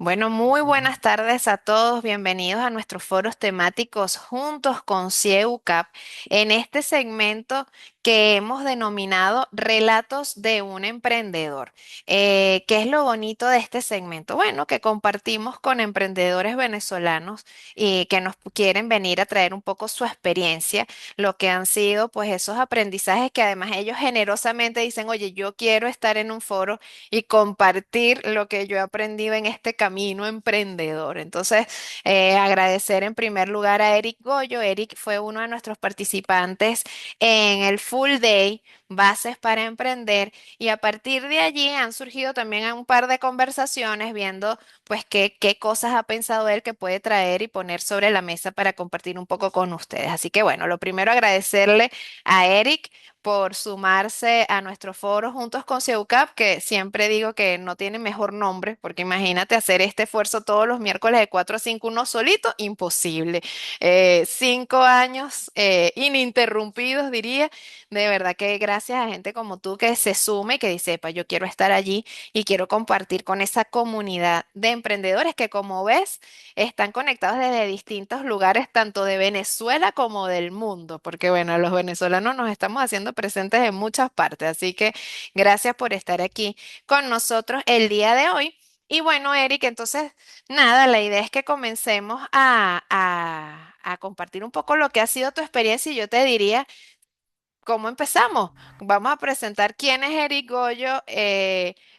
Bueno, muy buenas tardes a todos. Bienvenidos a nuestros foros temáticos juntos con CIEUCAP en este segmento que hemos denominado Relatos de un Emprendedor. ¿Qué es lo bonito de este segmento? Bueno, que compartimos con emprendedores venezolanos y que nos quieren venir a traer un poco su experiencia, lo que han sido pues esos aprendizajes que además ellos generosamente dicen, oye, yo quiero estar en un foro y compartir lo que yo he aprendido en este camino emprendedor. Entonces, agradecer en primer lugar a Eric Goyo. Eric fue uno de nuestros participantes en el Full Day. Bases para emprender y a partir de allí han surgido también un par de conversaciones viendo pues qué cosas ha pensado él que puede traer y poner sobre la mesa para compartir un poco con ustedes. Así que bueno, lo primero agradecerle a Eric por sumarse a nuestro foro Juntos con CEUCAP, que siempre digo que no tiene mejor nombre, porque imagínate hacer este esfuerzo todos los miércoles de 4 a 5 uno solito, imposible. 5 años ininterrumpidos, diría. De verdad que gracias a gente como tú que se sume y que dice, "Epa, yo quiero estar allí y quiero compartir con esa comunidad de emprendedores que como ves están conectados desde distintos lugares, tanto de Venezuela como del mundo, porque bueno, los venezolanos nos estamos haciendo presentes en muchas partes, así que gracias por estar aquí con nosotros el día de hoy. Y bueno, Eric, entonces, nada, la idea es que comencemos a compartir un poco lo que ha sido tu experiencia y yo te diría, ¿cómo empezamos? Vamos a presentar quién es Eric Goyo,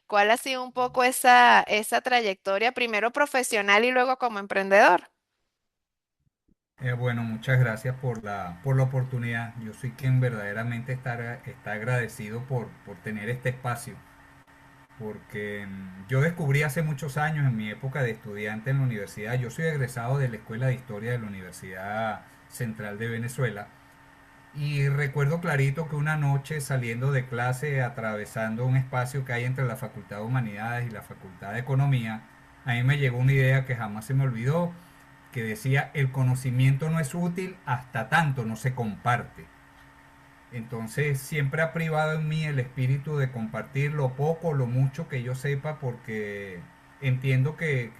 cuál ha sido un poco esa trayectoria, primero profesional y luego como emprendedor. Bueno, muchas gracias por la oportunidad. Yo soy quien verdaderamente está agradecido por tener este espacio, porque yo descubrí hace muchos años, en mi época de estudiante en la universidad, yo soy egresado de la Escuela de Historia de la Universidad Central de Venezuela, y recuerdo clarito que una noche saliendo de clase, atravesando un espacio que hay entre la Facultad de Humanidades y la Facultad de Economía, a mí me llegó una idea que jamás se me olvidó, que decía, el conocimiento no es útil hasta tanto no se comparte. Entonces siempre ha privado en mí el espíritu de compartir lo poco, lo mucho que yo sepa, porque entiendo que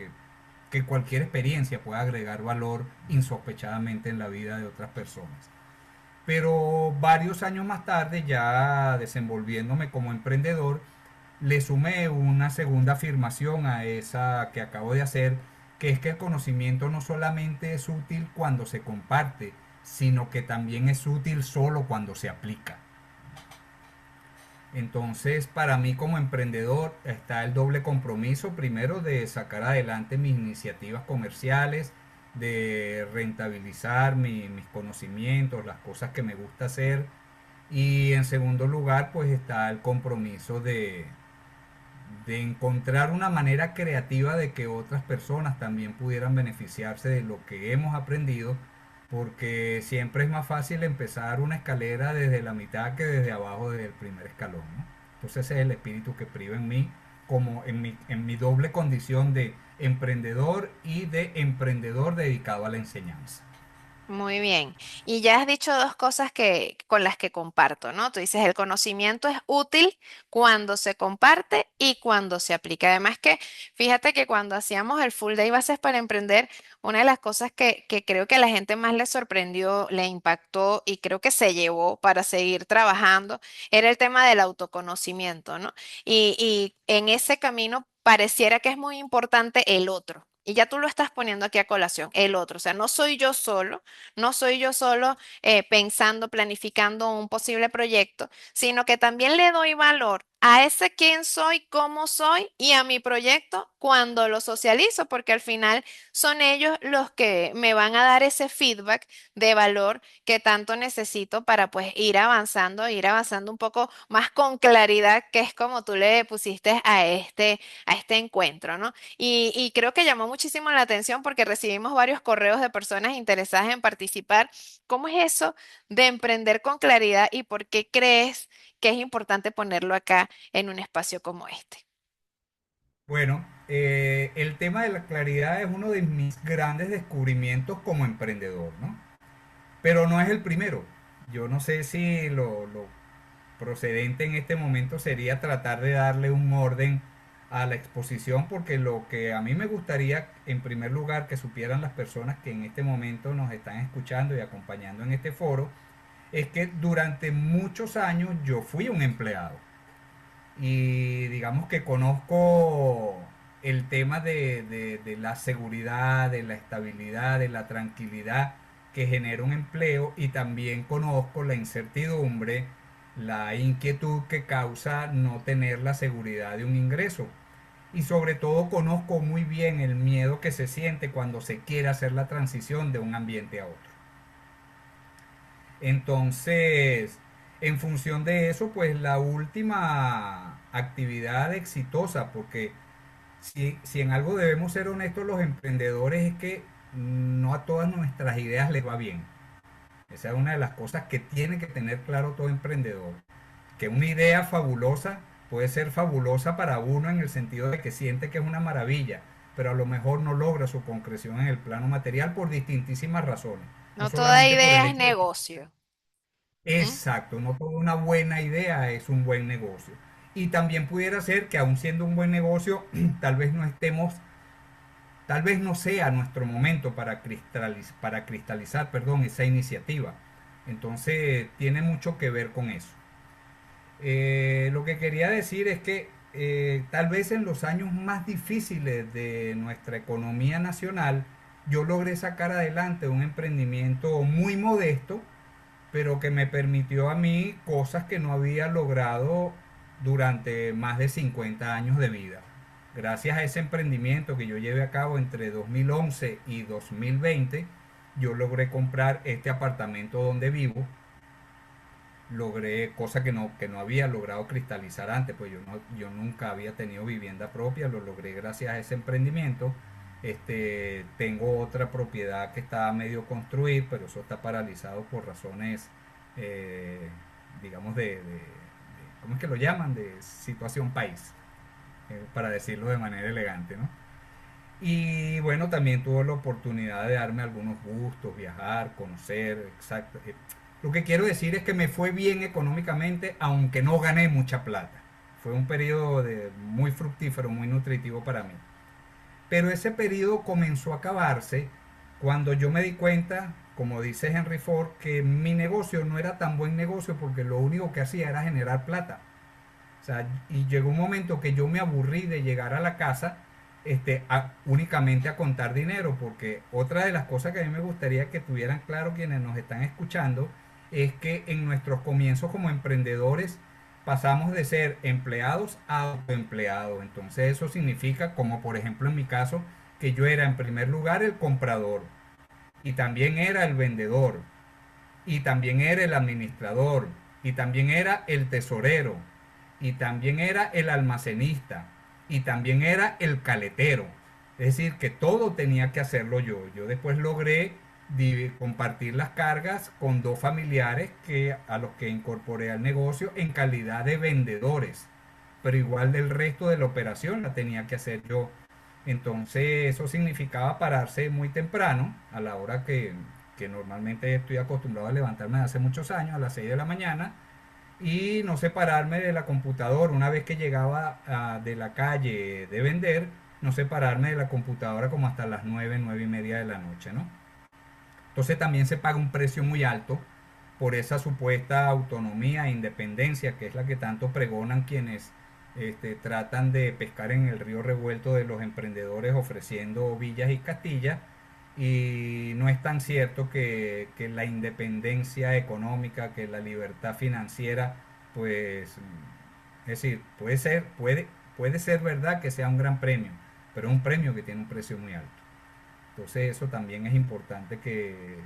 cualquier experiencia puede agregar valor insospechadamente en la vida de otras personas. Pero varios años más tarde, ya desenvolviéndome como emprendedor, le sumé una segunda afirmación a esa que acabo de hacer, que es que el conocimiento no solamente es útil cuando se comparte, sino que también es útil solo cuando se aplica. Entonces, para mí como emprendedor está el doble compromiso, primero de sacar adelante mis iniciativas comerciales, de rentabilizar mis conocimientos, las cosas que me gusta hacer, y en segundo lugar, pues está el compromiso de encontrar una manera creativa de que otras personas también pudieran beneficiarse de lo que hemos aprendido, porque siempre es más fácil empezar una escalera desde la mitad que desde abajo, desde el primer escalón, ¿no? Entonces ese es el espíritu que priva en mí, como en mi doble condición de emprendedor y de emprendedor dedicado a la enseñanza. Muy bien. Y ya has dicho dos cosas que con las que comparto, ¿no? Tú dices, el conocimiento es útil cuando se comparte y cuando se aplica. Además que, fíjate que cuando hacíamos el Full Day Bases para Emprender, una de las cosas que creo que a la gente más le sorprendió, le impactó y creo que se llevó para seguir trabajando, era el tema del autoconocimiento, ¿no? Y en ese camino pareciera que es muy importante el otro. Y ya tú lo estás poniendo aquí a colación, el otro. O sea, no soy yo solo, no soy yo solo pensando, planificando un posible proyecto, sino que también le doy valor a ese quién soy, cómo soy y a mi proyecto cuando lo socializo, porque al final son ellos los que me van a dar ese feedback de valor que tanto necesito para pues ir avanzando un poco más con claridad, que es como tú le pusiste a este encuentro, ¿no? Y creo que llamó muchísimo la atención porque recibimos varios correos de personas interesadas en participar. ¿Cómo es eso de emprender con claridad y por qué crees que es importante ponerlo acá en un espacio como este? Bueno, el tema de la claridad es uno de mis grandes descubrimientos como emprendedor, ¿no? Pero no es el primero. Yo no sé si lo procedente en este momento sería tratar de darle un orden a la exposición, porque lo que a mí me gustaría, en primer lugar, que supieran las personas que en este momento nos están escuchando y acompañando en este foro, es que durante muchos años yo fui un empleado y digamos que conozco el tema de la seguridad, de la estabilidad, de la tranquilidad que genera un empleo, y también conozco la incertidumbre, la inquietud que causa no tener la seguridad de un ingreso. Y sobre todo conozco muy bien el miedo que se siente cuando se quiere hacer la transición de un ambiente a otro. Entonces, en función de eso, pues la última actividad exitosa, porque si en algo debemos ser honestos los emprendedores, es que no a todas nuestras ideas les va bien. Esa es una de las cosas que tiene que tener claro todo emprendedor. Que una idea fabulosa puede ser fabulosa para uno en el sentido de que siente que es una maravilla, pero a lo mejor no logra su concreción en el plano material por distintísimas razones. No No toda solamente por el idea es hecho de que... negocio. ¿M? Exacto, no toda una buena idea es un buen negocio. Y también pudiera ser que aun siendo un buen negocio, tal vez no estemos, tal vez no sea nuestro momento para cristalizar, perdón, esa iniciativa. Entonces tiene mucho que ver con eso. Lo que quería decir es que tal vez en los años más difíciles de nuestra economía nacional, yo logré sacar adelante un emprendimiento muy modesto, pero que me permitió a mí cosas que no había logrado durante más de 50 años de vida. Gracias a ese emprendimiento que yo llevé a cabo entre 2011 y 2020, yo logré comprar este apartamento donde vivo. Logré cosa que no había logrado cristalizar antes, pues yo nunca había tenido vivienda propia, lo logré gracias a ese emprendimiento. Tengo otra propiedad que está a medio construir, pero eso está paralizado por razones, eh, digamos, ¿cómo es que lo llaman? De situación país, para decirlo de manera elegante, ¿no? Y bueno, también tuve la oportunidad de darme algunos gustos, viajar, conocer, exacto. Lo que quiero decir es que me fue bien económicamente, aunque no gané mucha plata. Fue un periodo muy fructífero, muy nutritivo para mí. Pero ese periodo comenzó a acabarse cuando yo me di cuenta, como dice Henry Ford, que mi negocio no era tan buen negocio porque lo único que hacía era generar plata. O sea, y llegó un momento que yo me aburrí de llegar a la casa únicamente a contar dinero, porque otra de las cosas que a mí me gustaría que tuvieran claro quienes nos están escuchando es que en nuestros comienzos como emprendedores pasamos de ser empleados a autoempleados. Entonces eso significa, como por ejemplo en mi caso, que yo era en primer lugar el comprador y también era el vendedor y también era el administrador, y también era el tesorero, y también era el almacenista, y también era el caletero. Es decir, que todo tenía que hacerlo yo. Yo después logré compartir las cargas con dos familiares a los que incorporé al negocio en calidad de vendedores, pero igual del resto de la operación la tenía que hacer yo. Entonces eso significaba pararse muy temprano, a la hora que normalmente estoy acostumbrado a levantarme de hace muchos años, a las 6 de la mañana, y no separarme de la computadora. Una vez que llegaba de la calle de vender, no separarme de la computadora como hasta las 9 9 y media de la noche, ¿no? Entonces también se paga un precio muy alto por esa supuesta autonomía e independencia, que es la que tanto pregonan quienes tratan de pescar en el río revuelto de los emprendedores ofreciendo villas y castillas. Y no es tan cierto que la independencia económica, que la libertad financiera, pues, es decir, puede ser verdad que sea un gran premio, pero es un premio que tiene un precio muy alto. Entonces eso también es importante que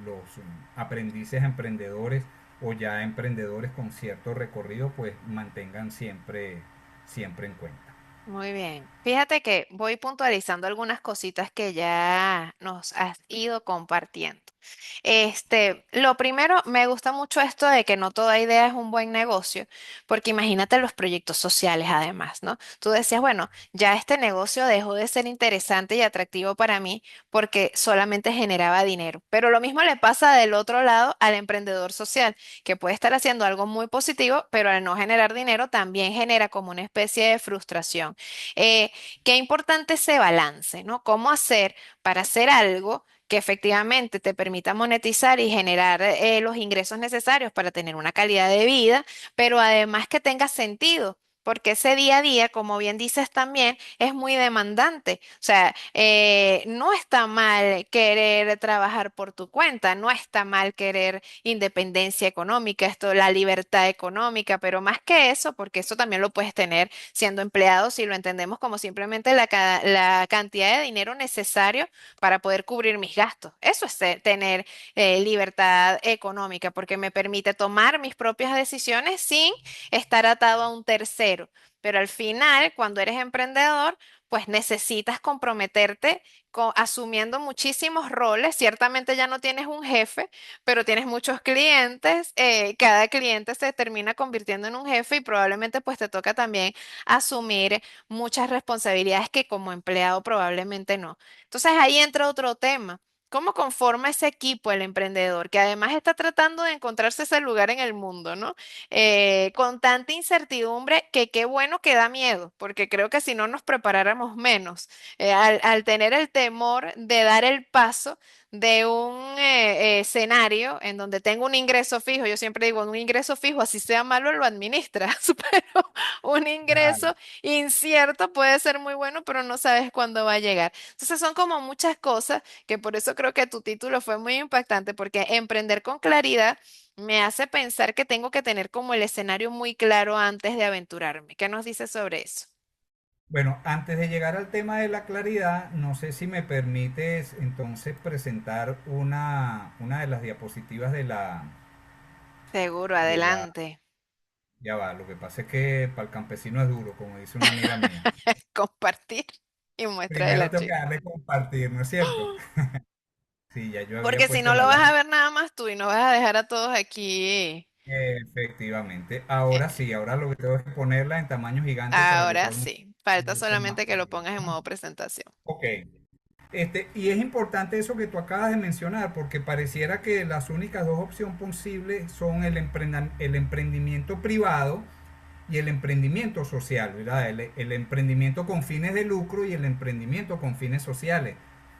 los aprendices emprendedores o ya emprendedores con cierto recorrido pues mantengan siempre en cuenta. Muy bien. Fíjate que voy puntualizando algunas cositas que ya nos has ido compartiendo. Lo primero, me gusta mucho esto de que no toda idea es un buen negocio, porque imagínate los proyectos sociales además, ¿no? Tú decías, bueno, ya este negocio dejó de ser interesante y atractivo para mí porque solamente generaba dinero. Pero lo mismo le pasa del otro lado al emprendedor social, que puede estar haciendo algo muy positivo, pero al no generar dinero también genera como una especie de frustración. Qué importante ese balance, ¿no? ¿Cómo hacer para hacer algo que efectivamente te permita monetizar y generar los ingresos necesarios para tener una calidad de vida, pero además que tenga sentido? Porque ese día a día, como bien dices también, es muy demandante. O sea, no está mal querer trabajar por tu cuenta, no está mal querer independencia económica, esto, la libertad económica, pero más que eso, porque eso también lo puedes tener siendo empleado si lo entendemos como simplemente la cantidad de dinero necesario para poder cubrir mis gastos. Eso es tener libertad económica, porque me permite tomar mis propias decisiones sin estar atado a un tercero. Pero al final, cuando eres emprendedor, pues necesitas comprometerte asumiendo muchísimos roles. Ciertamente ya no tienes un jefe, pero tienes muchos clientes. Cada cliente se termina convirtiendo en un jefe y probablemente pues te toca también asumir muchas responsabilidades que como empleado probablemente no. Entonces ahí entra otro tema. ¿Cómo conforma ese equipo el emprendedor que además está tratando de encontrarse ese lugar en el mundo, ¿no? Con tanta incertidumbre que qué bueno que da miedo, porque creo que si no nos preparáramos menos, al tener el temor de dar el paso de un escenario en donde tengo un ingreso fijo, yo siempre digo, un ingreso fijo, así sea malo, lo administras, pero un Claro. ingreso incierto puede ser muy bueno, pero no sabes cuándo va a llegar. Entonces son como muchas cosas que por eso creo que tu título fue muy impactante, porque emprender con claridad me hace pensar que tengo que tener como el escenario muy claro antes de aventurarme. ¿Qué nos dices sobre eso? Bueno, antes de llegar al tema de la claridad, no sé si me permites entonces presentar una de las diapositivas Seguro, de la... adelante. Ya va, lo que pasa es que para el campesino es duro, como dice una amiga mía. Compartir y muestra del Primero tengo que archivo. darle compartir, ¿no es cierto? Sí, ya yo había Porque si puesto no lo la vas a lámpara. ver nada más tú y no vas a dejar a todos aquí. Efectivamente. Ahora eh, sí, ahora lo que tengo es que ponerla en tamaño gigante para que Ahora todo el mundo sí, falta pueda ver más solamente que lo fácil, pongas en ¿no? modo presentación. Ok. Y es importante eso que tú acabas de mencionar, porque pareciera que las únicas dos opciones posibles son el emprendimiento privado y el emprendimiento social, ¿verdad? El emprendimiento con fines de lucro y el emprendimiento con fines sociales.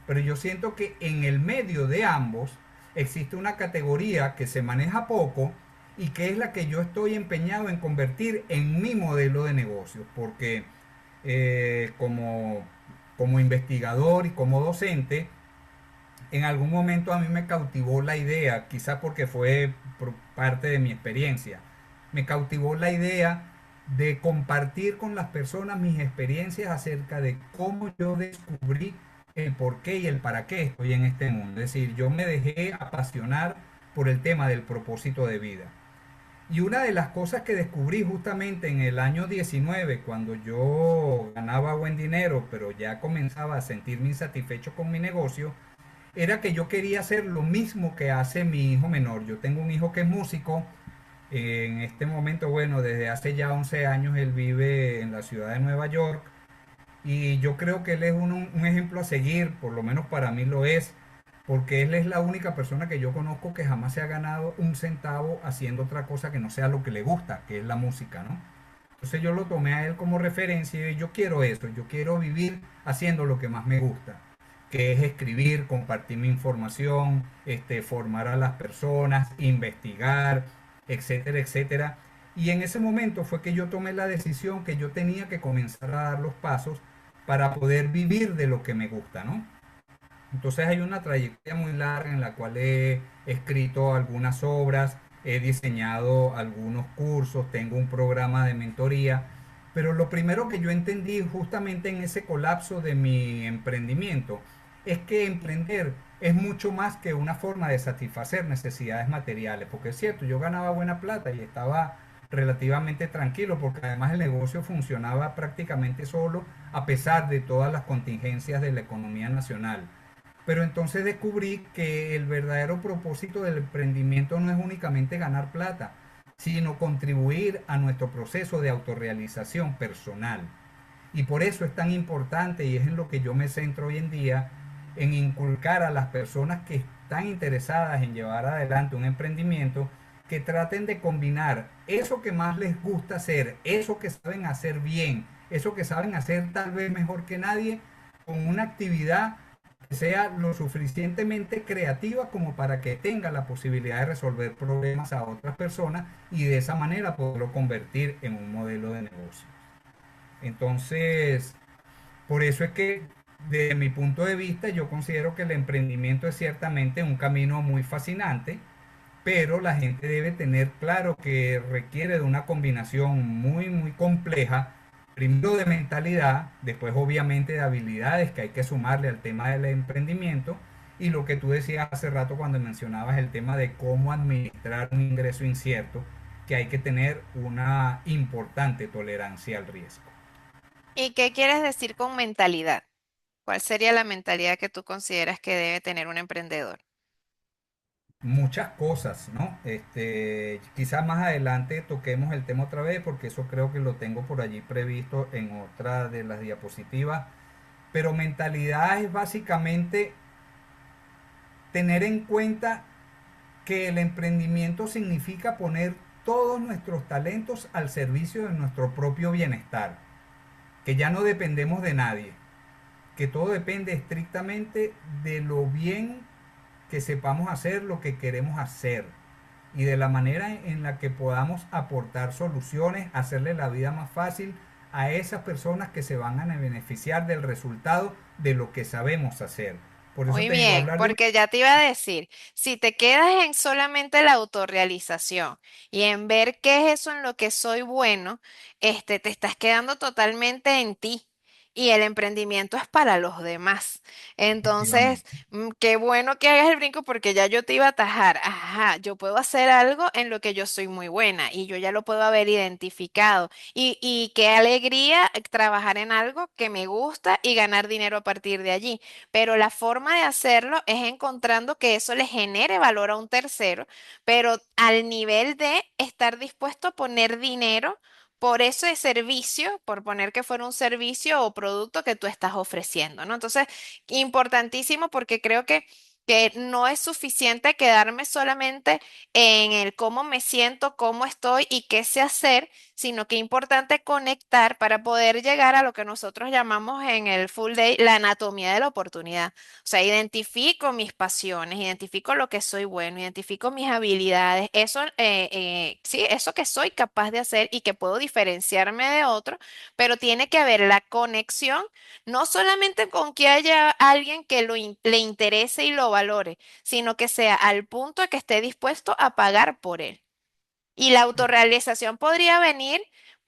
Pero yo siento que en el medio de ambos existe una categoría que se maneja poco y que es la que yo estoy empeñado en convertir en mi modelo de negocio, porque como investigador y como docente, en algún momento a mí me cautivó la idea, quizás porque fue por parte de mi experiencia, me cautivó la idea de compartir con las personas mis experiencias acerca de cómo yo descubrí el por qué y el para qué estoy en este mundo. Es decir, yo me dejé apasionar por el tema del propósito de vida. Y una de las cosas que descubrí justamente en el año 19, cuando yo ganaba buen dinero, pero ya comenzaba a sentirme insatisfecho con mi negocio, era que yo quería hacer lo mismo que hace mi hijo menor. Yo tengo un hijo que es músico. En este momento, bueno, desde hace ya 11 años él vive en la ciudad de Nueva York. Y yo creo que él es un ejemplo a seguir, por lo menos para mí lo es, porque él es la única persona que yo conozco que jamás se ha ganado un centavo haciendo otra cosa que no sea lo que le gusta, que es la música, ¿no? Entonces yo lo tomé a él como referencia y yo quiero eso, yo quiero vivir haciendo lo que más me gusta, que es escribir, compartir mi información, formar a las personas, investigar, etcétera, etcétera. Y en ese momento fue que yo tomé la decisión que yo tenía que comenzar a dar los pasos para poder vivir de lo que me gusta, ¿no? Entonces hay una trayectoria muy larga en la cual he escrito algunas obras, he diseñado algunos cursos, tengo un programa de mentoría, pero lo primero que yo entendí justamente en ese colapso de mi emprendimiento es que emprender es mucho más que una forma de satisfacer necesidades materiales, porque es cierto, yo ganaba buena plata y estaba relativamente tranquilo, porque además el negocio funcionaba prácticamente solo a pesar de todas las contingencias de la economía nacional. Pero entonces descubrí que el verdadero propósito del emprendimiento no es únicamente ganar plata, sino contribuir a nuestro proceso de autorrealización personal. Y por eso es tan importante, y es en lo que yo me centro hoy en día, en inculcar a las personas que están interesadas en llevar adelante un emprendimiento, que traten de combinar eso que más les gusta hacer, eso que saben hacer bien, eso que saben hacer tal vez mejor que nadie, con una actividad que sea lo suficientemente creativa como para que tenga la posibilidad de resolver problemas a otras personas y de esa manera poderlo convertir en un modelo de negocio. Entonces, por eso es que desde mi punto de vista yo considero que el emprendimiento es ciertamente un camino muy fascinante, pero la gente debe tener claro que requiere de una combinación muy compleja, primero de mentalidad, después obviamente de habilidades que hay que sumarle al tema del emprendimiento, y lo que tú decías hace rato cuando mencionabas el tema de cómo administrar un ingreso incierto, que hay que tener una importante tolerancia al riesgo. ¿Y qué quieres decir con mentalidad? ¿Cuál sería la mentalidad que tú consideras que debe tener un emprendedor? Muchas cosas, ¿no? Quizás más adelante toquemos el tema otra vez porque eso creo que lo tengo por allí previsto en otra de las diapositivas. Pero mentalidad es básicamente tener en cuenta que el emprendimiento significa poner todos nuestros talentos al servicio de nuestro propio bienestar, que ya no dependemos de nadie, que todo depende estrictamente de lo bien que sepamos hacer lo que queremos hacer y de la manera en la que podamos aportar soluciones, hacerle la vida más fácil a esas personas que se van a beneficiar del resultado de lo que sabemos hacer. Por eso Muy te digo, bien, hablar de un... porque ya te iba a decir, si te quedas en solamente la autorrealización y en ver qué es eso en lo que soy bueno, te estás quedando totalmente en ti. Y el emprendimiento es para los demás. Entonces, Efectivamente. qué bueno que hagas el brinco porque ya yo te iba a atajar. Ajá, yo puedo hacer algo en lo que yo soy muy buena y yo ya lo puedo haber identificado. Y qué alegría trabajar en algo que me gusta y ganar dinero a partir de allí, pero la forma de hacerlo es encontrando que eso le genere valor a un tercero, pero al nivel de estar dispuesto a poner dinero por ese servicio, por poner que fuera un servicio o producto que tú estás ofreciendo, ¿no? Entonces, importantísimo porque creo que no es suficiente quedarme solamente en el cómo me siento, cómo estoy y qué sé hacer, sino que es importante conectar para poder llegar a lo que nosotros llamamos en el full day la anatomía de la oportunidad. O sea, identifico mis pasiones, identifico lo que soy bueno, identifico mis habilidades, eso, sí, eso que soy capaz de hacer y que puedo diferenciarme de otro, pero tiene que haber la conexión, no solamente con que haya alguien que le interese y lo valore, sino que sea al punto de que esté dispuesto a pagar por él. Y la autorrealización podría venir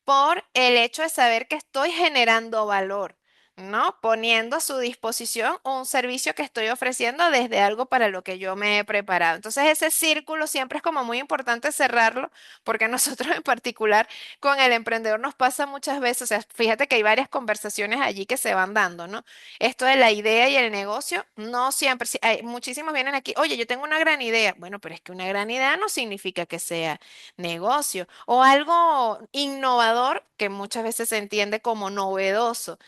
por el hecho de saber que estoy generando valor, ¿no? Poniendo a su disposición un servicio que estoy ofreciendo desde algo para lo que yo me he preparado. Entonces, ese círculo siempre es como muy importante cerrarlo, porque a nosotros en particular con el emprendedor nos pasa muchas veces, o sea, fíjate que hay varias conversaciones allí que se van dando, ¿no? Esto de la idea y el negocio, no siempre, sí, muchísimos vienen aquí, oye, yo tengo una gran idea. Bueno, pero es que una gran idea no significa que sea negocio o algo innovador que muchas veces se entiende como novedoso,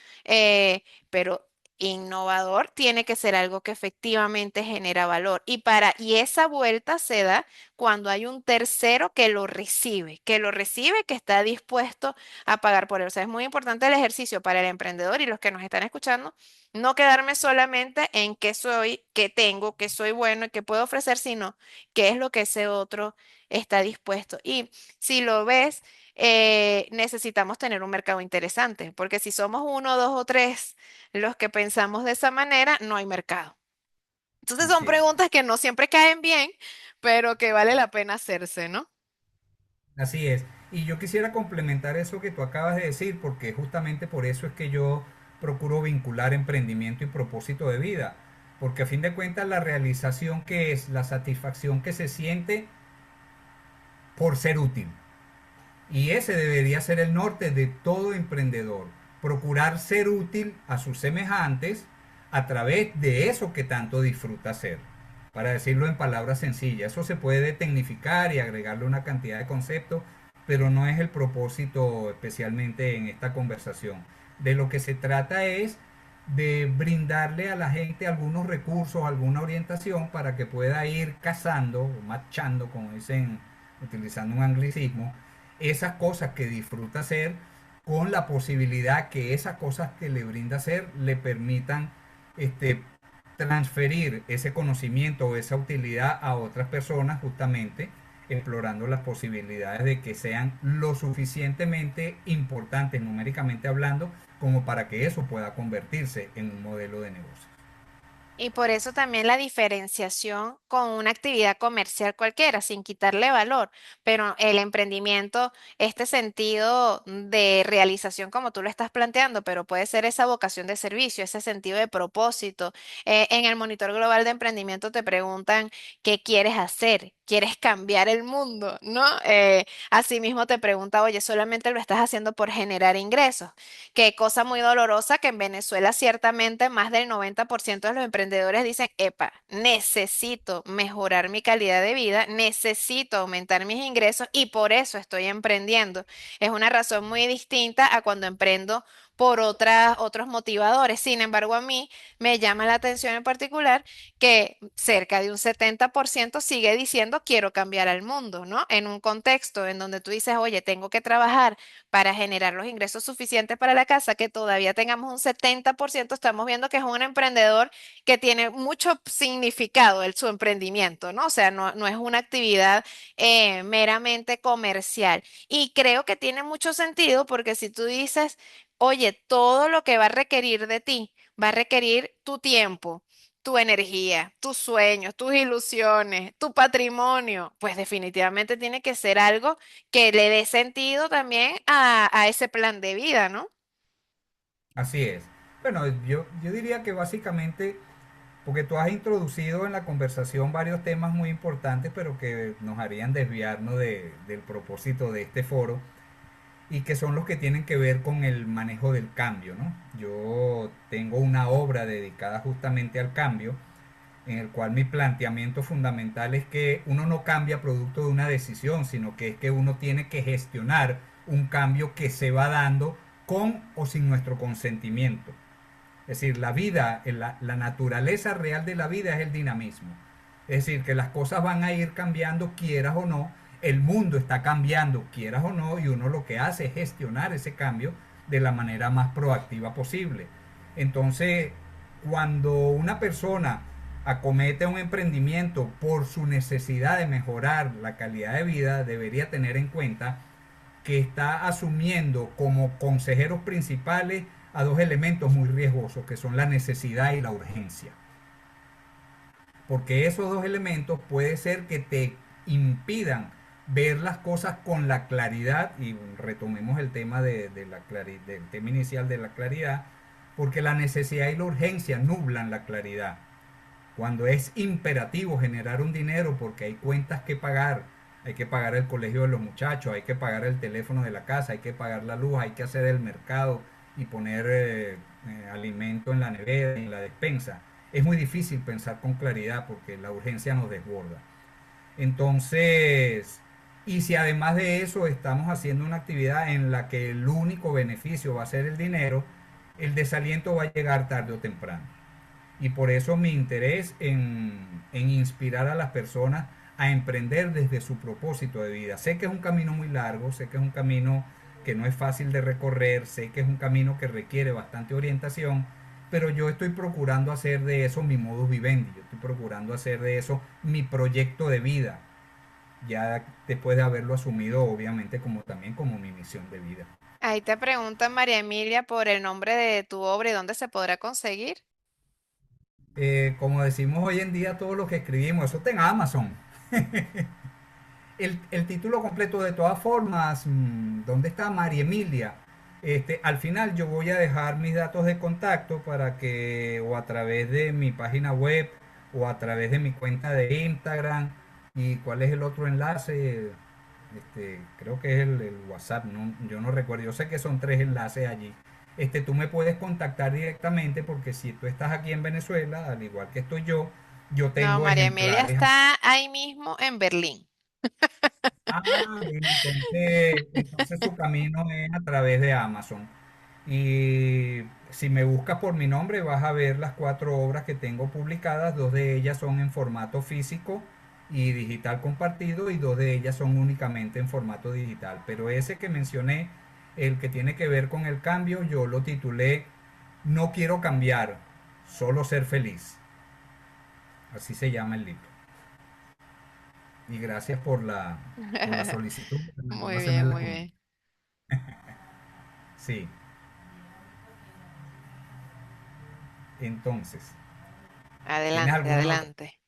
pero innovador tiene que ser algo que efectivamente genera valor y esa vuelta se da cuando hay un tercero que lo recibe, que está dispuesto a pagar por él. O sea, es muy importante el ejercicio para el emprendedor y los que nos están escuchando, no quedarme solamente en qué soy, qué tengo, qué soy bueno y qué puedo ofrecer, sino qué es lo que ese otro está dispuesto. Y si lo ves, necesitamos tener un mercado interesante, porque si somos uno, dos o tres los que pensamos de esa manera, no hay mercado. Entonces son Así es. preguntas que no siempre caen bien, pero que vale la pena hacerse, ¿no? Así es. Y yo quisiera complementar eso que tú acabas de decir, porque justamente por eso es que yo procuro vincular emprendimiento y propósito de vida. Porque a fin de cuentas la realización que es la satisfacción que se siente por ser útil. Y ese debería ser el norte de todo emprendedor. Procurar ser útil a sus semejantes, a través de eso que tanto disfruta hacer. Para decirlo en palabras sencillas, eso se puede tecnificar y agregarle una cantidad de conceptos, pero no es el propósito especialmente en esta conversación. De lo que se trata es de brindarle a la gente algunos recursos, alguna orientación para que pueda ir cazando o machando, como dicen, utilizando un anglicismo, esas cosas que disfruta hacer con la posibilidad que esas cosas que le brinda hacer le permitan este, transferir ese conocimiento o esa utilidad a otras personas, justamente explorando las posibilidades de que sean lo suficientemente importantes numéricamente hablando como para que eso pueda convertirse en un modelo de negocio. Y por eso también la diferenciación con una actividad comercial cualquiera, sin quitarle valor, pero el emprendimiento, este sentido de realización como tú lo estás planteando, pero puede ser esa vocación de servicio, ese sentido de propósito. En el monitor global de emprendimiento te preguntan qué quieres hacer. ¿Quieres cambiar el mundo? ¿No? Asimismo te pregunta, oye, ¿solamente lo estás haciendo por generar ingresos? Qué cosa muy dolorosa que en Venezuela ciertamente más del 90% de los emprendedores dicen, epa, necesito mejorar mi calidad de vida, necesito aumentar mis ingresos y por eso estoy emprendiendo. Es una razón muy distinta a cuando emprendo por otros motivadores. Sin embargo, a mí me llama la atención en particular que cerca de un 70% sigue diciendo quiero cambiar al mundo, ¿no? En un contexto en donde tú dices, oye, tengo que trabajar para generar los ingresos suficientes para la casa, que todavía tengamos un 70%, estamos viendo que es un emprendedor que tiene mucho significado su emprendimiento, ¿no? O sea, no es una actividad meramente comercial. Y creo que tiene mucho sentido porque si tú dices, oye, todo lo que va a requerir de ti, va a requerir tu tiempo, tu energía, tus sueños, tus ilusiones, tu patrimonio, pues definitivamente tiene que ser algo que le dé sentido también a ese plan de vida, ¿no? Así es. Bueno, yo diría que básicamente, porque tú has introducido en la conversación varios temas muy importantes, pero que nos harían desviarnos del propósito de este foro, y que son los que tienen que ver con el manejo del cambio, ¿no? Yo tengo una obra dedicada justamente al cambio, en el cual mi planteamiento fundamental es que uno no cambia producto de una decisión, sino que es que uno tiene que gestionar un cambio que se va dando con o sin nuestro consentimiento. Es decir, la vida, la naturaleza real de la vida es el dinamismo. Es decir, que las cosas van a ir cambiando quieras o no, el mundo está cambiando quieras o no, y uno lo que hace es gestionar ese cambio de la manera más proactiva posible. Entonces, cuando una persona acomete un emprendimiento por su necesidad de mejorar la calidad de vida, debería tener en cuenta que está asumiendo como consejeros principales a dos elementos muy riesgosos, que son la necesidad y la urgencia. Porque esos dos elementos puede ser que te impidan ver las cosas con la claridad, y retomemos el tema del tema inicial de la claridad, porque la necesidad y la urgencia nublan la claridad. Cuando es imperativo generar un dinero porque hay cuentas que pagar, hay que pagar el colegio de los muchachos, hay que pagar el teléfono de la casa, hay que pagar la luz, hay que hacer el mercado y poner alimento en la nevera, en la despensa. Es muy difícil pensar con claridad porque la urgencia nos desborda. Entonces, y si además de eso estamos haciendo una actividad en la que el único beneficio va a ser el dinero, el desaliento va a llegar tarde o temprano. Y por eso mi interés en inspirar a las personas a emprender desde su propósito de vida. Sé que es un camino muy largo, sé que es un camino que no es fácil de recorrer, sé que es un camino que requiere bastante orientación, pero yo estoy procurando hacer de eso mi modus vivendi, yo estoy procurando hacer de eso mi proyecto de vida, ya después de haberlo asumido obviamente como también como mi misión de vida. Ahí te pregunta María Emilia por el nombre de tu obra y dónde se podrá conseguir. Como decimos hoy en día, todo lo que escribimos, eso está en Amazon. El título completo de todas formas, ¿dónde está María Emilia? Al final yo voy a dejar mis datos de contacto para que o a través de mi página web o a través de mi cuenta de Instagram. ¿Y cuál es el otro enlace? Creo que es el WhatsApp, no, yo no recuerdo, yo sé que son tres enlaces allí. tú me puedes contactar directamente porque si tú estás aquí en Venezuela, al igual que estoy yo No, tengo María Emilia ejemplares. está ahí mismo en Berlín. Bueno, entonces su camino es a través de Amazon. Y si me buscas por mi nombre, vas a ver las 4 obras que tengo publicadas. 2 de ellas son en formato físico y digital compartido y 2 de ellas son únicamente en formato digital. Pero ese que mencioné, el que tiene que ver con el cambio, yo lo titulé No quiero cambiar, solo ser feliz. Así se llama el libro. Y gracias por la solicitud, porque Muy no se me bien, la muy junta. bien. Sí, entonces, ¿tienes Adelante, alguna otra? adelante.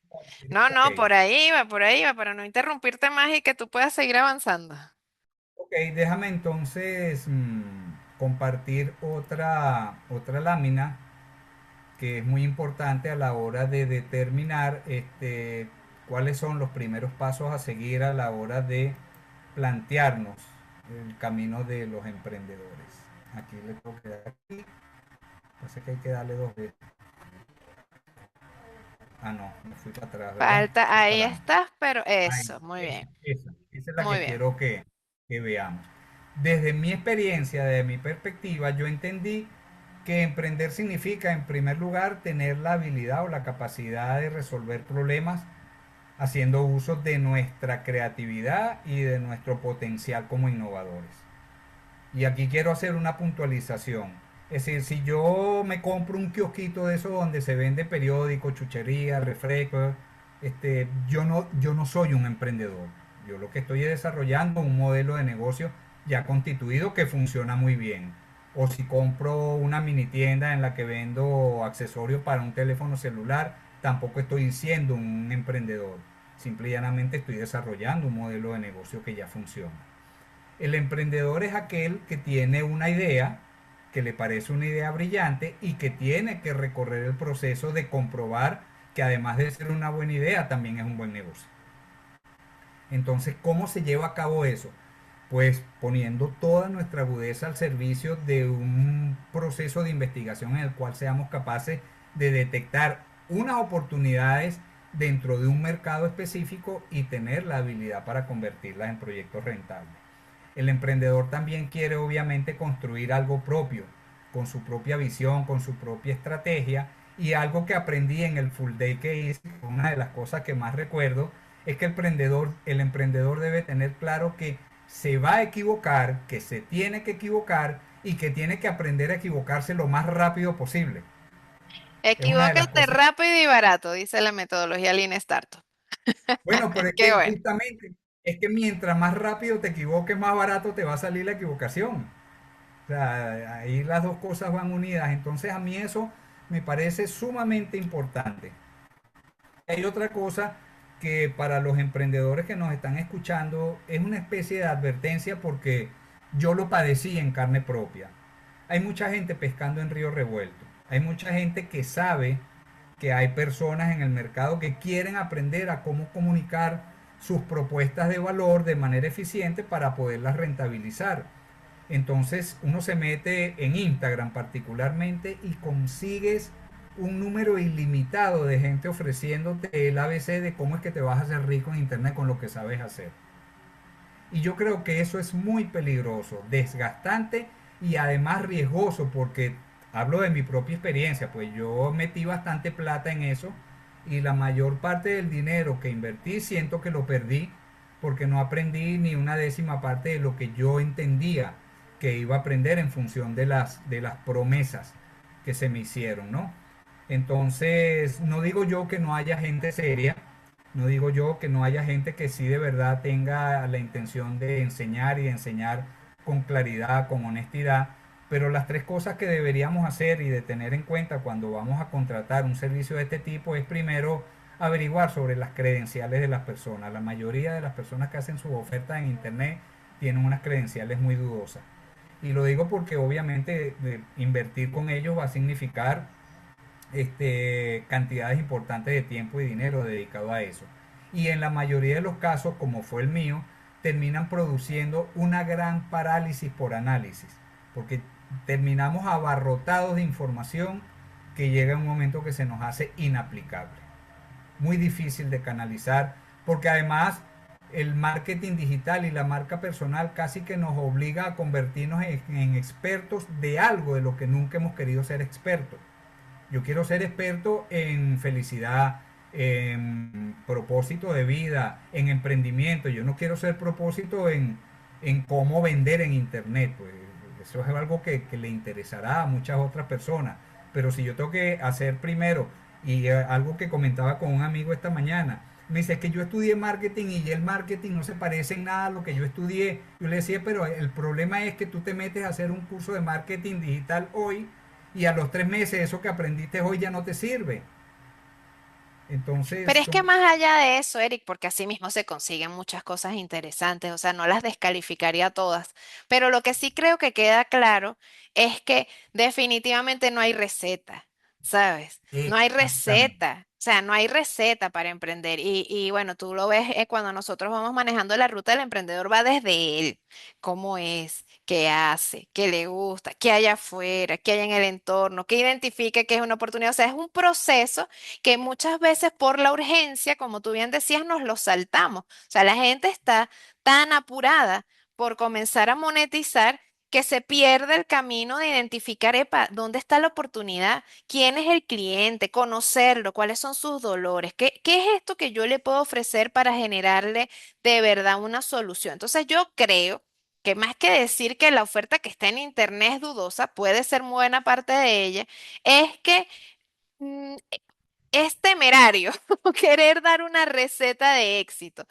No, Ok, no, por ahí va, para no interrumpirte más y que tú puedas seguir avanzando. ok, déjame entonces compartir otra lámina que es muy importante a la hora de determinar cuáles son los primeros pasos a seguir a la hora de plantearnos el camino de los emprendedores. Aquí le tengo que dar aquí, parece que hay que darle 2 veces. Ah, no, me fui para atrás, ¿verdad? Falta, Fui ahí para adelante. estás, pero Ahí, eso, muy esa, bien, esa, esa es la muy que bien. quiero que veamos. Desde mi experiencia, desde mi perspectiva, yo entendí que emprender significa, en primer lugar, tener la habilidad o la capacidad de resolver problemas haciendo uso de nuestra creatividad y de nuestro potencial como innovadores. Y aquí quiero hacer una puntualización. Es decir, si yo me compro un kiosquito de eso donde se vende periódicos, chuchería, refrescos, yo no soy un emprendedor. Yo lo que estoy es desarrollando un modelo de negocio ya constituido que funciona muy bien. O si compro una mini tienda en la que vendo accesorios para un teléfono celular, tampoco estoy siendo un emprendedor. Simple y llanamente estoy desarrollando un modelo de negocio que ya funciona. El emprendedor es aquel que tiene una idea, que le parece una idea brillante y que tiene que recorrer el proceso de comprobar que además de ser una buena idea, también es un buen negocio. Entonces, ¿cómo se lleva a cabo eso? Pues poniendo toda nuestra agudeza al servicio de un proceso de investigación en el cual seamos capaces de detectar unas oportunidades dentro de un mercado específico y tener la habilidad para convertirlas en proyectos rentables. El emprendedor también quiere obviamente construir algo propio, con su propia visión, con su propia estrategia. Y algo que aprendí en el full day que hice, una de las cosas que más recuerdo, es que el emprendedor debe tener claro que se va a equivocar, que se tiene que equivocar y que tiene que aprender a equivocarse lo más rápido posible. Es una de las Equivócate cosas. rápido y barato, dice la metodología Lean Startup. Bueno, pero es Qué que bueno. justamente es que mientras más rápido te equivoques, más barato te va a salir la equivocación. O sea, ahí las dos cosas van unidas. Entonces a mí eso me parece sumamente importante. Hay otra cosa que para los emprendedores que nos están escuchando es una especie de advertencia porque yo lo padecí en carne propia. Hay mucha gente pescando en río revuelto. Hay mucha gente que sabe que hay personas en el mercado que quieren aprender a cómo comunicar sus propuestas de valor de manera eficiente para poderlas rentabilizar. Entonces uno se mete en Instagram particularmente y consigues un número ilimitado de gente ofreciéndote el ABC de cómo es que te vas a hacer rico en Internet con lo que sabes hacer. Y yo creo que eso es muy peligroso, desgastante y además riesgoso porque hablo de mi propia experiencia, pues yo metí bastante plata en eso y la mayor parte del dinero que invertí siento que lo perdí porque no aprendí ni una décima parte de lo que yo entendía que iba a aprender en función de las promesas que se me hicieron, ¿no? Entonces, no digo yo que no haya gente seria, no digo yo que no haya gente que sí de verdad tenga la intención de enseñar y de enseñar con claridad, con honestidad, pero las 3 cosas que deberíamos hacer y de tener en cuenta cuando vamos a contratar un servicio de este tipo es primero averiguar sobre las credenciales de las personas. La mayoría de las personas que hacen sus ofertas en internet tienen unas credenciales muy dudosas. Y lo digo porque obviamente invertir con ellos va a significar cantidades importantes de tiempo y dinero dedicado a eso. Y en la mayoría de los casos, como fue el mío, terminan produciendo una gran parálisis por análisis. Porque terminamos abarrotados de información que llega un momento que se nos hace inaplicable, muy difícil de canalizar, porque además el marketing digital y la marca personal casi que nos obliga a convertirnos en expertos de algo de lo que nunca hemos querido ser expertos. Yo quiero ser experto en felicidad, en propósito de vida, en emprendimiento. Yo no quiero ser propósito en cómo vender en internet. Pues eso es algo que le interesará a muchas otras personas. Pero si yo tengo que hacer primero, y algo que comentaba con un amigo esta mañana, me dice que yo estudié marketing y el marketing no se parece en nada a lo que yo estudié. Yo le decía, pero el problema es que tú te metes a hacer un curso de marketing digital hoy y a los 3 meses eso que aprendiste hoy ya no te sirve. Entonces, Pero es que más allá de eso, Eric, porque así mismo se consiguen muchas cosas interesantes, o sea, no las descalificaría todas, pero lo que sí creo que queda claro es que definitivamente no hay receta, ¿sabes? No hay exactamente. receta, o sea, no hay receta para emprender. Y bueno, tú lo ves cuando nosotros vamos manejando la ruta del emprendedor, va desde él, cómo es, qué hace, qué le gusta, qué hay afuera, qué hay en el entorno, qué identifica que es una oportunidad, o sea, es un proceso que muchas veces por la urgencia, como tú bien decías, nos lo saltamos. O sea, la gente está tan apurada por comenzar a monetizar que se pierde el camino de identificar, epa, dónde está la oportunidad, quién es el cliente, conocerlo, cuáles son sus dolores, qué es esto que yo le puedo ofrecer para generarle de verdad una solución. Entonces yo creo que más que decir que la oferta que está en internet es dudosa, puede ser buena parte de ella, es que mm, es temerario querer dar una receta de éxito.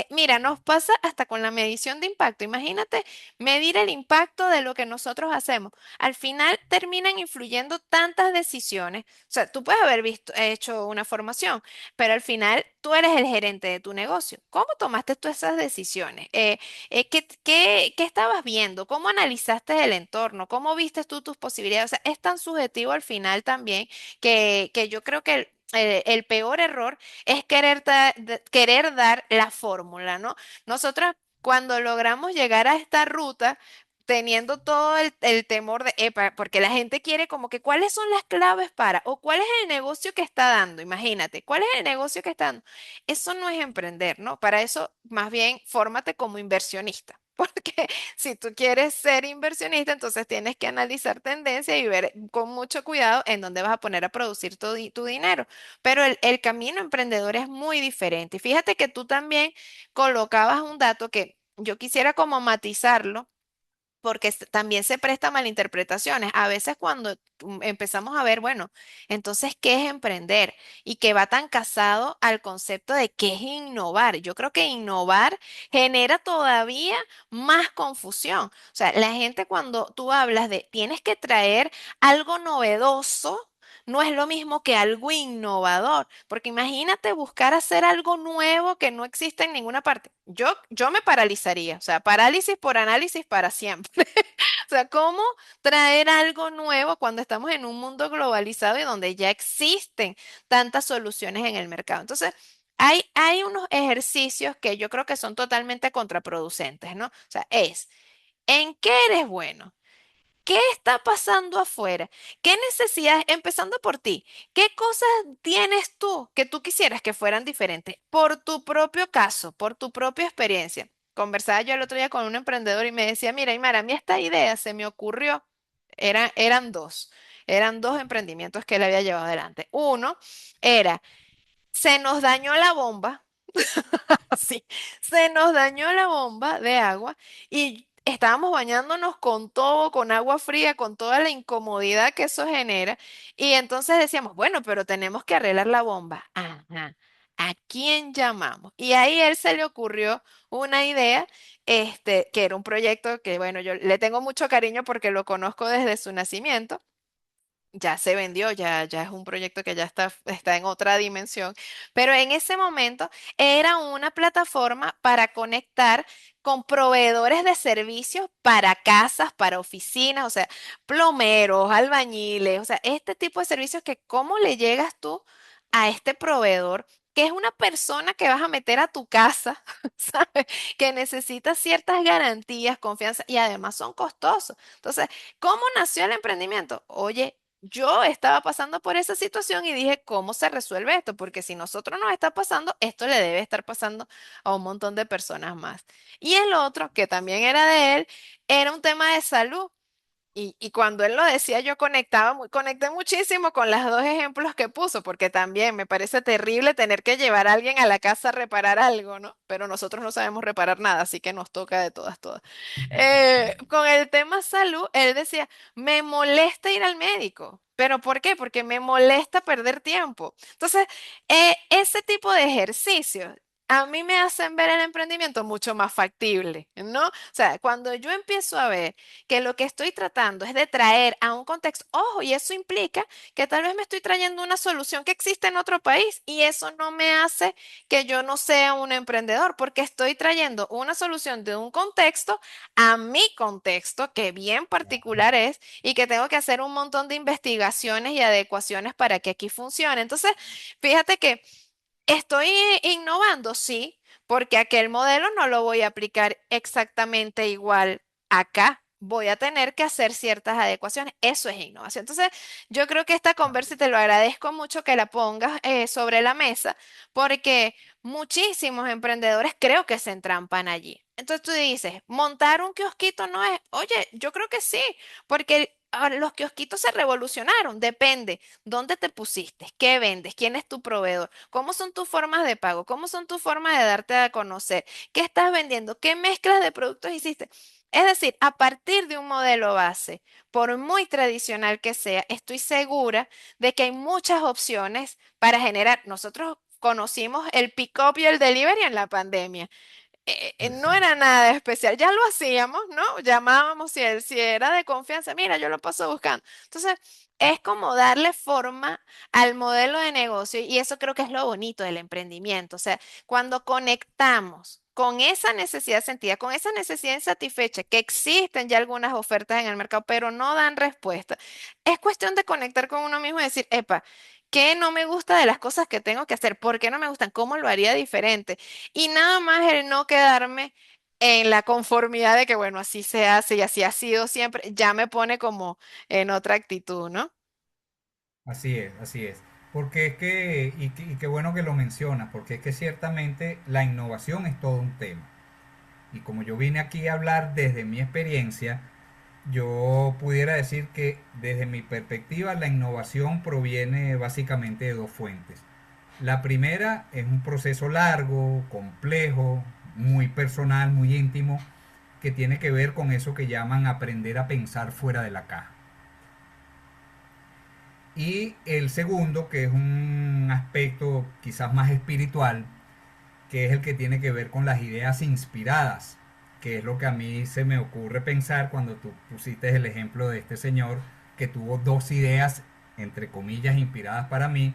Mira, nos pasa hasta con la medición de impacto. Imagínate medir el impacto de lo que nosotros hacemos. Al final terminan influyendo tantas decisiones. O sea, tú puedes haber visto, hecho una formación, pero al final tú eres el gerente de tu negocio. ¿Cómo tomaste tú esas decisiones? ¿Qué estabas viendo? ¿Cómo analizaste el entorno? ¿Cómo viste tú tus posibilidades? O sea, es tan subjetivo al final también que yo creo que el peor error es querer dar la fórmula, ¿no? Nosotros cuando logramos llegar a esta ruta, teniendo todo el temor de, epa, porque la gente quiere como que, ¿cuáles son las claves para? O ¿cuál es el negocio que está dando? Imagínate, ¿cuál es el negocio que está dando? Eso no es emprender, ¿no? Para eso, más bien, fórmate como inversionista. Porque si tú quieres ser inversionista, entonces tienes que analizar tendencia y ver con mucho cuidado en dónde vas a poner a producir tu dinero. Pero el camino emprendedor es muy diferente. Y fíjate que tú también colocabas un dato que yo quisiera como matizarlo porque también se presta a malinterpretaciones. A veces cuando empezamos a ver, bueno, entonces, ¿qué es emprender? Y que va tan casado al concepto de qué es innovar. Yo creo que innovar genera todavía más confusión. O sea, la gente cuando tú hablas de tienes que traer algo novedoso. No es lo mismo que algo innovador, porque imagínate buscar hacer algo nuevo que no existe en ninguna parte. Yo me paralizaría, o sea, parálisis por análisis para siempre. O sea, ¿cómo traer algo nuevo cuando estamos en un mundo globalizado y donde ya existen tantas soluciones en el mercado? Entonces, hay unos ejercicios que yo creo que son totalmente contraproducentes, ¿no? O sea, ¿en qué eres bueno? ¿Qué está pasando afuera? ¿Qué necesidades, empezando por ti, qué cosas tienes tú que tú quisieras que fueran diferentes por tu propio caso, por tu propia experiencia? Conversaba yo el otro día con un emprendedor y me decía, mira, Aymara, a mí esta idea se me ocurrió, eran dos emprendimientos que él había llevado adelante. Uno era, se nos dañó la bomba. Así, se nos dañó la bomba de agua y estábamos bañándonos con todo, con agua fría, con toda la incomodidad que eso genera. Y entonces decíamos, bueno, pero tenemos que arreglar la bomba. Ajá. ¿A quién llamamos? Y ahí él se le ocurrió una idea, que era un proyecto que, bueno, yo le tengo mucho cariño porque lo conozco desde su nacimiento, ya se vendió, ya es un proyecto que ya está en otra dimensión, pero en ese momento era una plataforma para conectar con proveedores de servicios para casas, para oficinas, o sea, plomeros, albañiles, o sea, este tipo de servicios que cómo le llegas tú a este proveedor porque es una persona que vas a meter a tu casa, ¿sabes? Que necesita ciertas garantías, confianza y además son costosos. Entonces, ¿cómo nació el emprendimiento? Oye, yo estaba pasando por esa situación y dije, ¿cómo se resuelve esto? Porque si nosotros nos está pasando, esto le debe estar pasando a un montón de personas más. Y el otro, que también era de él, era un tema de salud. Y cuando él lo decía, yo conecté muchísimo con los dos ejemplos que puso, porque también me parece terrible tener que llevar a alguien a la casa a reparar algo, ¿no? Pero nosotros no sabemos reparar nada, así que nos toca de todas, todas. Con el tema salud, él decía, me molesta ir al médico. ¿Pero por qué? Porque me molesta perder tiempo. Entonces, ese tipo de ejercicios a mí me hacen ver el emprendimiento mucho más factible, ¿no? O sea, cuando yo empiezo a ver que lo que estoy tratando es de traer a un contexto, ojo, y eso implica que tal vez me estoy trayendo una solución que existe en otro país y eso no me hace que yo no sea un emprendedor, porque estoy trayendo una solución de un contexto a mi contexto, que bien particular es, y que tengo que hacer un montón de investigaciones y adecuaciones para que aquí funcione. Entonces, fíjate que estoy innovando, sí, porque aquel modelo no lo voy a aplicar exactamente igual acá. Voy a tener que hacer ciertas adecuaciones. Eso es innovación. Entonces, yo creo que esta conversa, y te lo agradezco mucho que la pongas sobre la mesa, porque muchísimos emprendedores creo que se entrampan allí. Entonces tú dices, montar un kiosquito no es, oye, yo creo que sí, porque los kiosquitos se revolucionaron. Depende. ¿Dónde te pusiste? ¿Qué vendes? ¿Quién es tu proveedor? ¿Cómo son tus formas de pago? ¿Cómo son tus formas de darte a conocer? ¿Qué estás vendiendo? ¿Qué mezclas de productos hiciste? Es decir, a partir de un modelo base, por muy tradicional que sea, estoy segura de que hay muchas opciones para generar. Nosotros conocimos el pick-up y el delivery en la pandemia. No era Exacto. nada especial, ya lo hacíamos, ¿no? Llamábamos si era de confianza, mira, yo lo paso buscando. Entonces, es como darle forma al modelo de negocio y eso creo que es lo bonito del emprendimiento. O sea, cuando conectamos con esa necesidad sentida, con esa necesidad insatisfecha, que existen ya algunas ofertas en el mercado, pero no dan respuesta, es cuestión de conectar con uno mismo y decir, epa, ¿qué no me gusta de las cosas que tengo que hacer? ¿Por qué no me gustan? ¿Cómo lo haría diferente? Y nada más el no quedarme en la conformidad de que, bueno, así se hace y así ha sido siempre, ya me pone como en otra actitud, ¿no? Así es, así es. Porque es que, y qué bueno que lo mencionas, porque es que ciertamente la innovación es todo un tema. Y como yo vine aquí a hablar desde mi experiencia, yo pudiera decir que desde mi perspectiva la innovación proviene básicamente de dos fuentes. La primera es un proceso largo, complejo, muy personal, muy íntimo, que tiene que ver con eso que llaman aprender a pensar fuera de la caja. Y el segundo, que es un aspecto quizás más espiritual, que es el que tiene que ver con las ideas inspiradas, que es lo que a mí se me ocurre pensar cuando tú pusiste el ejemplo de este señor que tuvo dos ideas, entre comillas, inspiradas para mí,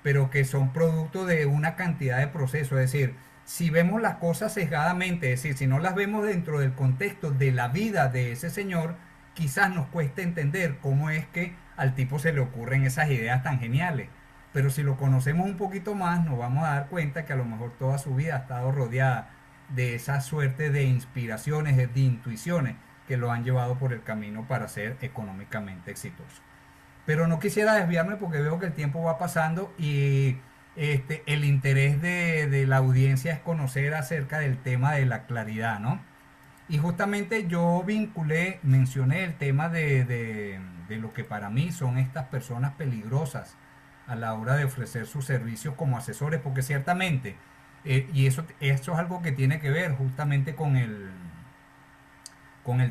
pero que son producto de una cantidad de procesos. Es decir, si vemos las cosas sesgadamente, es decir, si no las vemos dentro del contexto de la vida de ese señor, quizás nos cueste entender cómo es que al tipo se le ocurren esas ideas tan geniales. Pero si lo conocemos un poquito más, nos vamos a dar cuenta que a lo mejor toda su vida ha estado rodeada de esa suerte de inspiraciones, de intuiciones que lo han llevado por el camino para ser económicamente exitoso. Pero no quisiera desviarme porque veo que el tiempo va pasando y el interés de la audiencia es conocer acerca del tema de la claridad, ¿no? Y justamente yo vinculé, mencioné el tema de lo que para mí son estas personas peligrosas a la hora de ofrecer sus servicios como asesores, porque ciertamente, y eso es algo que tiene que ver justamente con el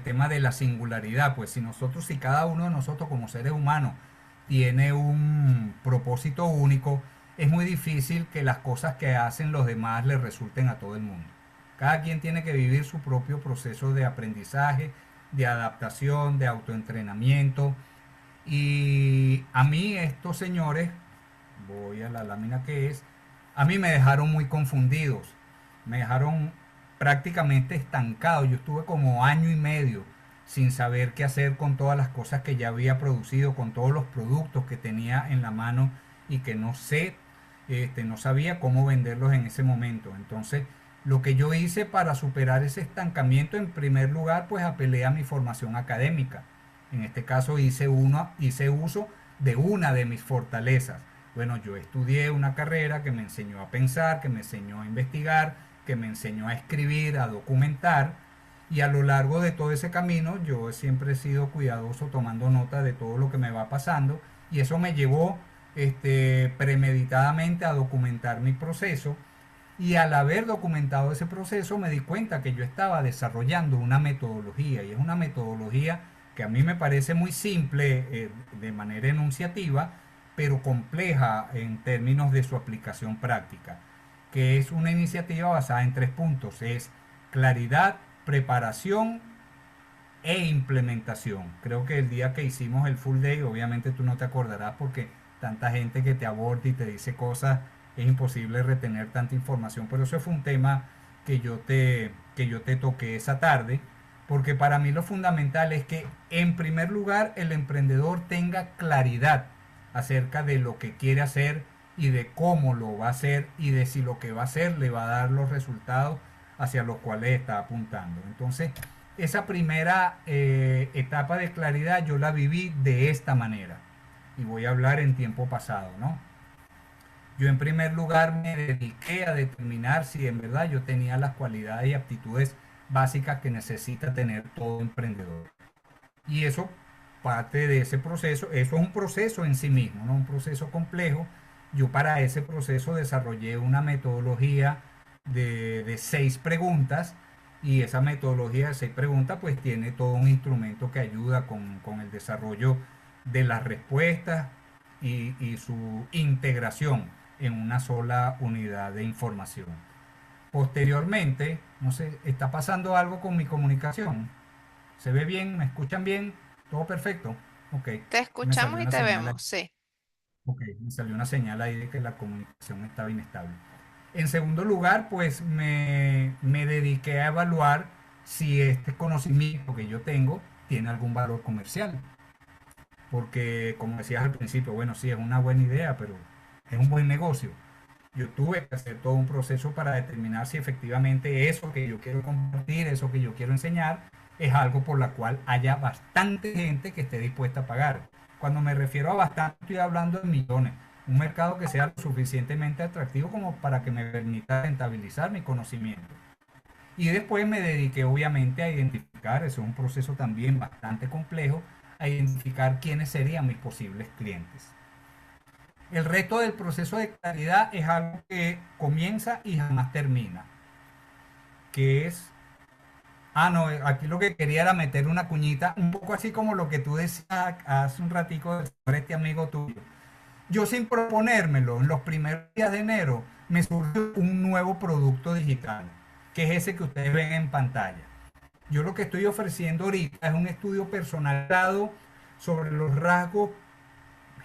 tema de la singularidad, pues si cada uno de nosotros como seres humanos tiene un propósito único, es muy difícil que las cosas que hacen los demás le resulten a todo el mundo. Cada quien tiene que vivir su propio proceso de aprendizaje, de adaptación, de autoentrenamiento. Y a mí estos señores, voy a la lámina que es, a mí me dejaron muy confundidos, me dejaron prácticamente estancado. Yo estuve como año y medio sin saber qué hacer con todas las cosas que ya había producido, con todos los productos que tenía en la mano y que no sé. no sabía cómo venderlos en ese momento. Entonces, lo que yo hice para superar ese estancamiento, en primer lugar, pues apelé a mi formación académica. En este caso hice uso de una de mis fortalezas. Bueno, yo estudié una carrera que me enseñó a pensar, que me enseñó a investigar, que me enseñó a escribir, a documentar, y a lo largo de todo ese camino yo siempre he sido cuidadoso tomando nota de todo lo que me va pasando, y eso me llevó premeditadamente a documentar mi proceso, y al haber documentado ese proceso me di cuenta que yo estaba desarrollando una metodología, y es una metodología que a mí me parece muy simple de manera enunciativa, pero compleja en términos de su aplicación práctica, que es una iniciativa basada en tres puntos: es claridad, preparación e implementación. Creo que el día que hicimos el full day, obviamente tú no te acordarás porque tanta gente que te aborda y te dice cosas, es imposible retener tanta información, pero eso fue un tema que yo te toqué esa tarde, porque para mí lo fundamental es que en primer lugar el emprendedor tenga claridad acerca de lo que quiere hacer y de cómo lo va a hacer y de si lo que va a hacer le va a dar los resultados hacia los cuales está apuntando. Entonces, esa primera etapa de claridad yo la viví de esta manera, y voy a hablar en tiempo pasado, ¿no? Yo en primer lugar me dediqué a determinar si en verdad yo tenía las cualidades y aptitudes básicas que necesita tener todo emprendedor. Y eso, parte de ese proceso, eso es un proceso en sí mismo, ¿no? Un proceso complejo. Yo para ese proceso desarrollé una metodología de 6 preguntas, y esa metodología de 6 preguntas pues tiene todo un instrumento que ayuda con el desarrollo de las respuestas y su integración en una sola unidad de información. Posteriormente, no sé, ¿está pasando algo con mi comunicación? ¿Se ve bien? ¿Me escuchan bien? ¿Todo perfecto? Ok, Te me salió escuchamos y una te señal ahí. vemos, sí. Ok, me salió una señal ahí de que la comunicación estaba inestable. En segundo lugar, pues me dediqué a evaluar si este conocimiento que yo tengo tiene algún valor comercial. Porque, como decías al principio, bueno, sí, es una buena idea, pero es un buen negocio. Yo tuve que hacer todo un proceso para determinar si efectivamente eso que yo quiero compartir, eso que yo quiero enseñar, es algo por la cual haya bastante gente que esté dispuesta a pagar. Cuando me refiero a bastante, estoy hablando de millones. Un mercado que sea lo suficientemente atractivo como para que me permita rentabilizar mi conocimiento. Y después me dediqué obviamente a identificar, eso es un proceso también bastante complejo, a identificar quiénes serían mis posibles clientes. El resto del proceso de claridad es algo que comienza y jamás termina, que es, no, aquí lo que quería era meter una cuñita, un poco así como lo que tú decías hace un ratico sobre este amigo tuyo. Yo, sin proponérmelo, en los primeros días de enero me surgió un nuevo producto digital, que es ese que ustedes ven en pantalla. Yo lo que estoy ofreciendo ahorita es un estudio personalizado sobre los rasgos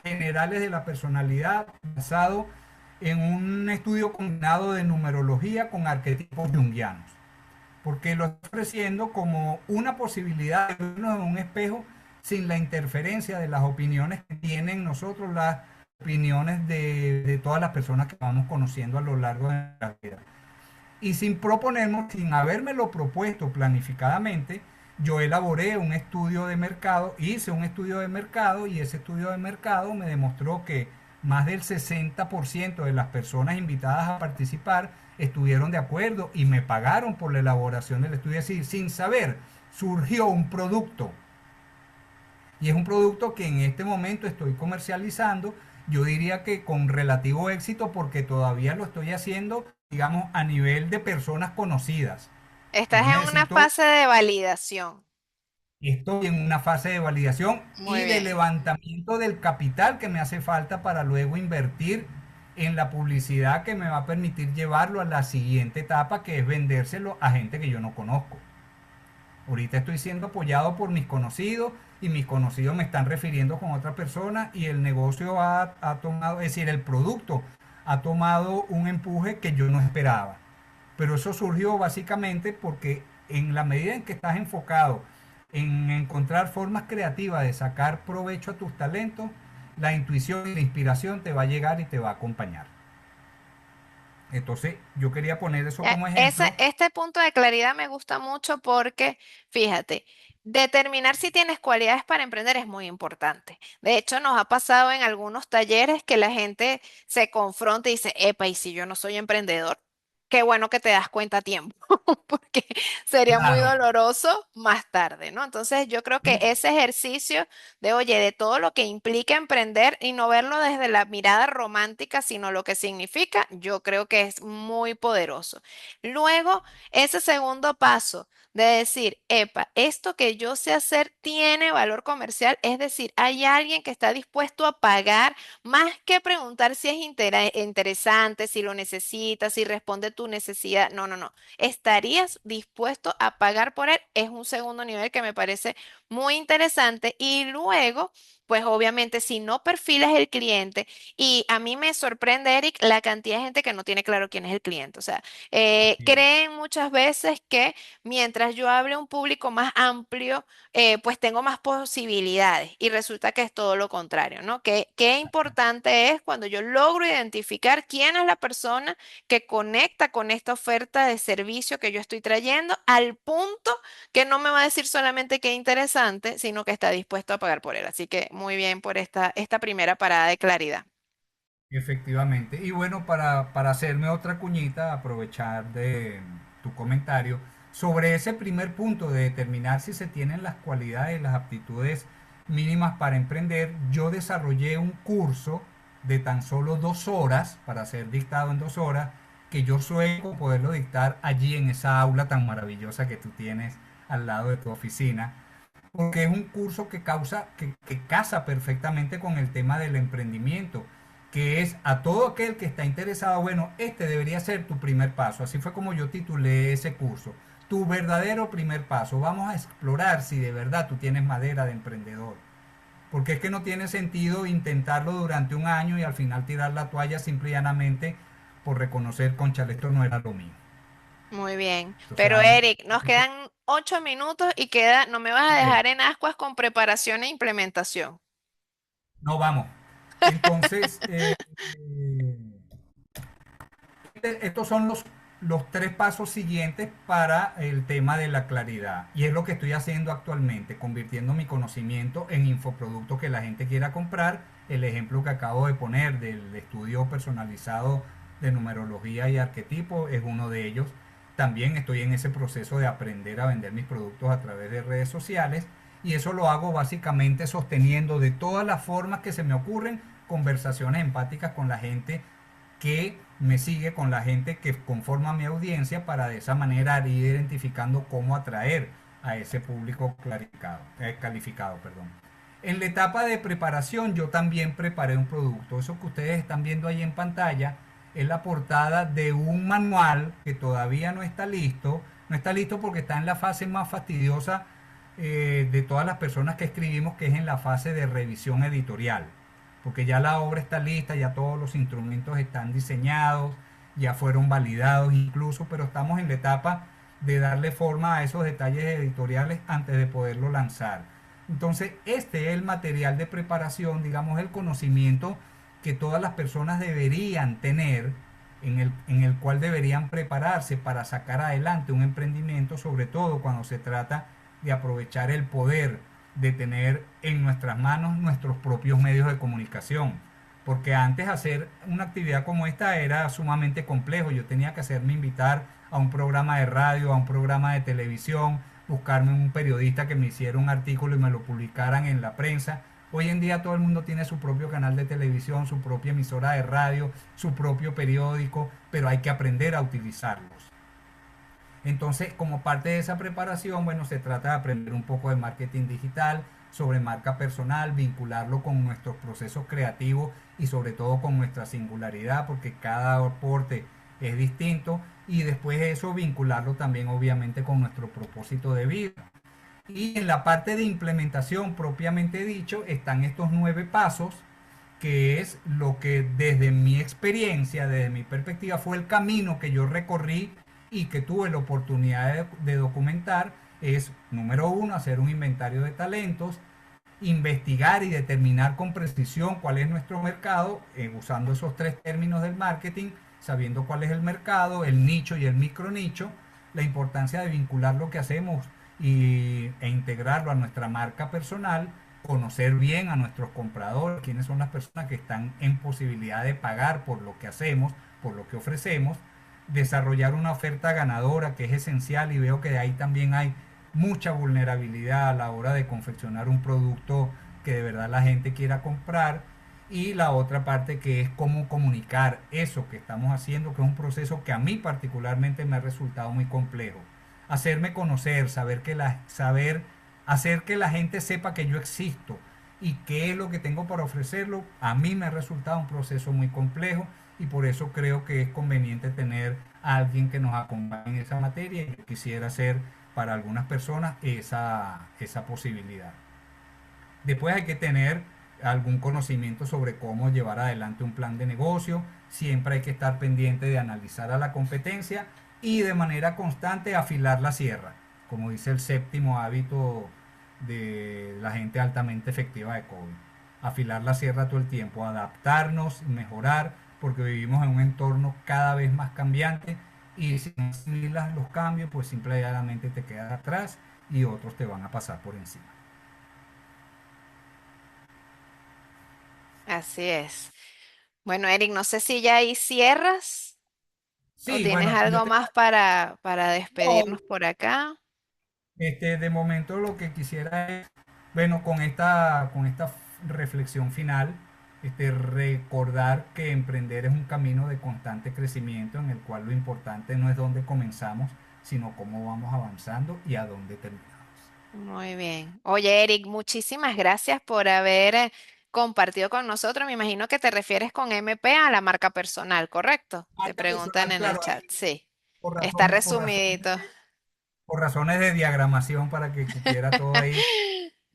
generales de la personalidad, basado en un estudio combinado de numerología con arquetipos junguianos, porque lo estoy ofreciendo como una posibilidad de vernos en un espejo sin la interferencia de las opiniones que tienen nosotros, las opiniones de todas las personas que vamos conociendo a lo largo de la vida. Y sin proponernos, sin habérmelo propuesto planificadamente, yo elaboré un estudio de mercado, hice un estudio de mercado, y ese estudio de mercado me demostró que más del 60% de las personas invitadas a participar estuvieron de acuerdo y me pagaron por la elaboración del estudio. Es decir, sin saber, surgió un producto, y es un producto que en este momento estoy comercializando, yo diría que con relativo éxito, porque todavía lo estoy haciendo, digamos, a nivel de personas conocidas. Estás Yo en una necesito, fase de validación. estoy en una fase de validación Muy y de bien. levantamiento del capital que me hace falta para luego invertir en la publicidad que me va a permitir llevarlo a la siguiente etapa, que es vendérselo a gente que yo no conozco. Ahorita estoy siendo apoyado por mis conocidos, y mis conocidos me están refiriendo con otra persona, y el negocio ha tomado, es decir, el producto ha tomado un empuje que yo no esperaba. Pero eso surgió básicamente porque en la medida en que estás enfocado en encontrar formas creativas de sacar provecho a tus talentos, la intuición y la inspiración te va a llegar y te va a acompañar. Entonces, yo quería poner eso como Ese, ejemplo. este punto de claridad me gusta mucho porque, fíjate, determinar si tienes cualidades para emprender es muy importante. De hecho, nos ha pasado en algunos talleres que la gente se confronta y dice, epa, ¿y si yo no soy emprendedor? Qué bueno que te das cuenta a tiempo, porque sería muy Claro. doloroso más tarde, ¿no? Entonces, yo creo que Y ese ejercicio de, oye, de todo lo que implica emprender y no verlo desde la mirada romántica, sino lo que significa, yo creo que es muy poderoso. Luego, ese segundo paso de decir, epa, esto que yo sé hacer tiene valor comercial, es decir, hay alguien que está dispuesto a pagar más que preguntar si es interesante, si lo necesitas, si responde tu necesidad. No, no, no. ¿Estarías dispuesto a pagar por él? Es un segundo nivel que me parece muy interesante. Y luego, pues obviamente, si no perfilas el cliente, y a mí me sorprende, Eric, la cantidad de gente que no tiene claro quién es el cliente. O sea, así es. creen muchas veces que mientras yo hable a un público más amplio, pues tengo más posibilidades y resulta que es todo lo contrario, ¿no? Qué importante es cuando yo logro identificar quién es la persona que conecta con esta oferta de servicio que yo estoy trayendo al punto que no me va a decir solamente que es interesante, sino que está dispuesto a pagar por él. Así que muy bien por esta primera parada de claridad. Efectivamente. Y bueno, para hacerme otra cuñita, aprovechar de tu comentario sobre ese primer punto de determinar si se tienen las cualidades, las aptitudes mínimas para emprender, yo desarrollé un curso de tan solo 2 horas para ser dictado en 2 horas, que yo sueño poderlo dictar allí en esa aula tan maravillosa que tú tienes al lado de tu oficina, porque es un curso que casa perfectamente con el tema del emprendimiento, que es a todo aquel que está interesado, bueno, este debería ser tu primer paso. Así fue como yo titulé ese curso, tu verdadero primer paso. Vamos a explorar si de verdad tú tienes madera de emprendedor. Porque es que no tiene sentido intentarlo durante un año y al final tirar la toalla simple y llanamente por reconocer, concha, esto no era lo mío. Muy bien. Entonces, Pero Eric, nos quedan 8 minutos y no me vas a ok, dejar en ascuas con preparación e implementación. no vamos. Entonces, estos son los 3 pasos siguientes para el tema de la claridad. Y es lo que estoy haciendo actualmente, convirtiendo mi conocimiento en infoproducto que la gente quiera comprar. El ejemplo que acabo de poner del estudio personalizado de numerología y arquetipo es uno de ellos. También estoy en ese proceso de aprender a vender mis productos a través de redes sociales. Y eso lo hago básicamente sosteniendo de todas las formas que se me ocurren conversaciones empáticas con la gente que me sigue, con la gente que conforma mi audiencia, para de esa manera ir identificando cómo atraer a ese público calificado. Perdón. En la etapa de preparación yo también preparé un producto. Eso que ustedes están viendo ahí en pantalla es la portada de un manual que todavía no está listo. No está listo porque está en la fase más fastidiosa de todas las personas que escribimos, que es en la fase de revisión editorial, porque ya la obra está lista, ya todos los instrumentos están diseñados, ya fueron validados incluso, pero estamos en la etapa de darle forma a esos detalles editoriales antes de poderlo lanzar. Entonces, este es el material de preparación, digamos, el conocimiento que todas las personas deberían tener, en el cual deberían prepararse para sacar adelante un emprendimiento, sobre todo cuando se trata de aprovechar el poder de tener en nuestras manos nuestros propios medios de comunicación. Porque antes hacer una actividad como esta era sumamente complejo. Yo tenía que hacerme invitar a un programa de radio, a un programa de televisión, buscarme un periodista que me hiciera un artículo y me lo publicaran en la prensa. Hoy en día todo el mundo tiene su propio canal de televisión, su propia emisora de radio, su propio periódico, pero hay que aprender a utilizarlos. Entonces, como parte de esa preparación, bueno, se trata de aprender un poco de marketing digital, sobre marca personal, vincularlo con nuestros procesos creativos y sobre todo con nuestra singularidad, porque cada aporte es distinto, y después de eso vincularlo también obviamente con nuestro propósito de vida. Y en la parte de implementación propiamente dicho están estos 9 pasos, que es lo que desde mi experiencia, desde mi perspectiva, fue el camino que yo recorrí y que tuve la oportunidad de documentar. Es, número uno, hacer un inventario de talentos, investigar y determinar con precisión cuál es nuestro mercado, usando esos 3 términos del marketing, sabiendo cuál es el mercado, el nicho y el micronicho, la importancia de vincular lo que hacemos e integrarlo a nuestra marca personal, conocer bien a nuestros compradores, quiénes son las personas que están en posibilidad de pagar por lo que hacemos, por lo que ofrecemos, desarrollar una oferta ganadora que es esencial y veo que de ahí también hay mucha vulnerabilidad a la hora de confeccionar un producto que de verdad la gente quiera comprar y la otra parte que es cómo comunicar eso que estamos haciendo, que es un proceso que a mí particularmente me ha resultado muy complejo. Hacerme conocer, saber hacer que la gente sepa que yo existo y qué es lo que tengo para ofrecerlo, a mí me ha resultado un proceso muy complejo y por eso creo que es conveniente tener a alguien que nos acompañe en esa materia y yo quisiera hacer para algunas personas esa posibilidad. Después hay que tener algún conocimiento sobre cómo llevar adelante un plan de negocio. Siempre hay que estar pendiente de analizar a la competencia y de manera constante afilar la sierra, como dice el séptimo hábito de la gente altamente efectiva de COVID. Afilar la sierra todo el tiempo, adaptarnos, mejorar, porque vivimos en un entorno cada vez más cambiante y si no asimilas los cambios, pues simplemente te quedas atrás y otros te van a pasar por encima. Así es. Bueno, Eric, no sé si ya ahí cierras o Sí, tienes bueno, yo algo te... más para No, despedirnos por acá. de momento lo que quisiera es, bueno, con esta reflexión final, recordar que emprender es un camino de constante crecimiento en el cual lo importante no es dónde comenzamos, sino cómo vamos avanzando y a dónde terminamos. Muy bien. Oye, Eric, muchísimas gracias por haber compartido con nosotros. Me imagino que te refieres con MP a la marca personal, ¿correcto? Te Marca preguntan personal, en el claro, chat. ahí Sí, por está razones, resumidito. por razones de diagramación para que cupiera todo ahí.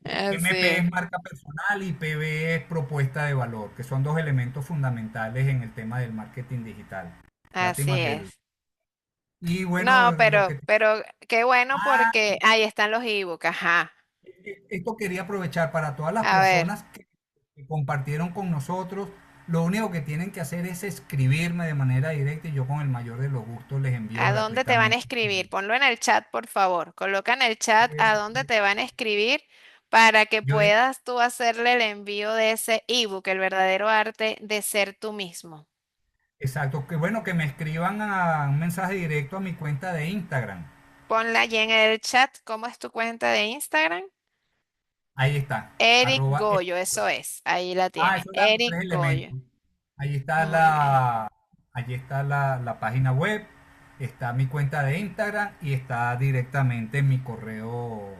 Así MP es. es marca personal y PB es propuesta de valor, que son dos elementos fundamentales en el tema del marketing digital. Así Lástima que... es. Y bueno, No, lo que... pero qué bueno Ah, porque ahí están los ebooks. Ajá. esto quería aprovechar para todas las A ver, personas que compartieron con nosotros. Lo único que tienen que hacer es escribirme de manera directa y yo con el mayor de los gustos les envío ¿a dónde te van a gratuitamente. escribir? Ponlo en el chat, por favor. Coloca en el chat a dónde Eh, te van a escribir para que Yo les... puedas tú hacerle el envío de ese ebook, el verdadero arte de ser tú mismo. Exacto, que bueno, que me escriban a un mensaje directo a mi cuenta de Instagram. Ponla allí en el chat. ¿Cómo es tu cuenta de Instagram? Ahí está, Eric arroba... Goyo, eso es. Ahí la tiene. Esos eran los Eric tres Goyo. elementos. Ahí está Muy bien. la página web, está mi cuenta de Instagram y está directamente mi correo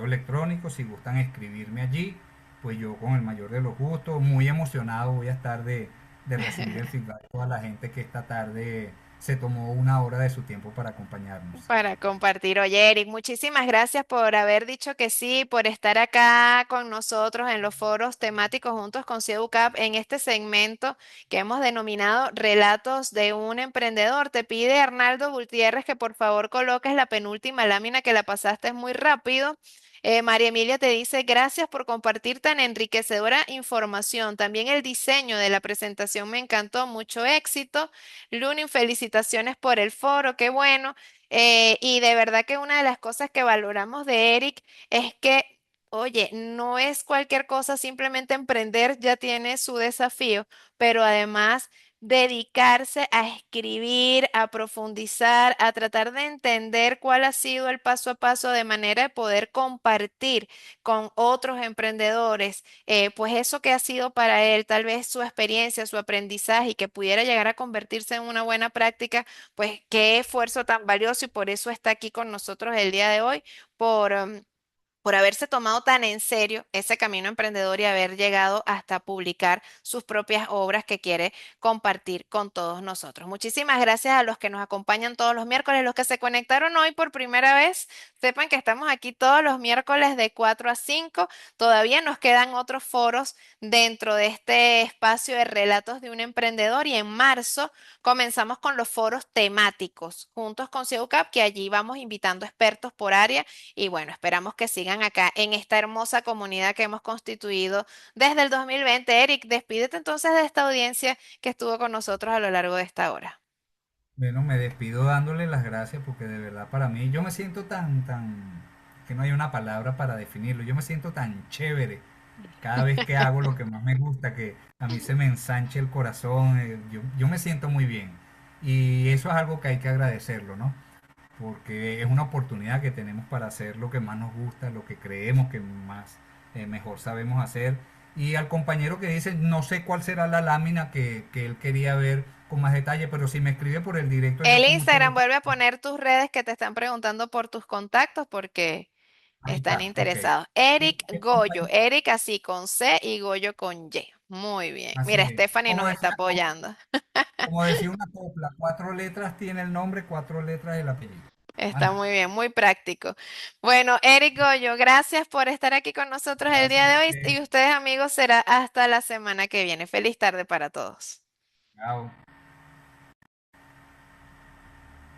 electrónico. Si gustan escribirme allí, pues yo con el mayor de los gustos, muy emocionado voy a estar de recibir el feedback de toda la gente que esta tarde se tomó una hora de su tiempo para acompañarnos. Para compartir. Oye, Eric, muchísimas gracias por haber dicho que sí, por estar acá con nosotros en los foros temáticos juntos con CEUCAP en este segmento que hemos denominado Relatos de un Emprendedor. Te pide Arnaldo Gutiérrez que por favor coloques la penúltima lámina que la pasaste muy rápido. María Emilia te dice gracias por compartir tan enriquecedora información. También el diseño de la presentación me encantó, mucho éxito. Lunin, felicitaciones por el foro, qué bueno. Y de verdad que una de las cosas que valoramos de Eric es que, oye, no es cualquier cosa, simplemente emprender ya tiene su desafío, pero además dedicarse a escribir, a profundizar, a tratar de entender cuál ha sido el paso a paso de manera de poder compartir con otros emprendedores, pues eso que ha sido para él, tal vez su experiencia, su aprendizaje y que pudiera llegar a convertirse en una buena práctica pues qué esfuerzo tan valioso y por eso está aquí con nosotros el día de hoy, por haberse tomado tan en serio ese camino emprendedor y haber llegado hasta publicar sus propias obras que quiere compartir con todos nosotros. Muchísimas gracias a los que nos acompañan todos los miércoles, los que se conectaron hoy por primera vez. Sepan que estamos aquí todos los miércoles de 4 a 5. Todavía nos quedan otros foros dentro de este espacio de relatos de un emprendedor y en marzo comenzamos con los foros temáticos juntos con CEUCAP, que allí vamos invitando expertos por área y bueno, esperamos que sigan tengan acá en esta hermosa comunidad que hemos constituido desde el 2020. Eric, despídete entonces de esta audiencia que estuvo con nosotros a lo largo de esta hora. Bueno, me despido dándole las gracias porque de verdad para mí yo me siento que no hay una palabra para definirlo. Yo me siento tan chévere cada vez que hago lo que más me gusta, que a mí se me ensanche el corazón. Yo me siento muy bien. Y eso es algo que hay que agradecerlo, ¿no? Porque es una oportunidad que tenemos para hacer lo que más nos gusta, lo que creemos que más mejor sabemos hacer. Y al compañero que dice, no sé cuál será la lámina que él quería ver con más detalle, pero si me escribe por el directo, El yo con mucho Instagram gusto. vuelve a poner tus redes que te están preguntando por tus contactos porque Ahí están está, ok. interesados. Eric El Goyo, compañero- Eric así con C y Goyo con Y. Muy bien. Así Mira, es. Stephanie nos está apoyando. Como decía una copla, cuatro letras tiene el nombre, cuatro letras el apellido. Está Ana, muy bien, muy práctico. Bueno, Eric Goyo, gracias por estar aquí con nosotros el gracias día a de hoy usted. y ustedes amigos será hasta la semana que viene. Feliz tarde para todos. Chao.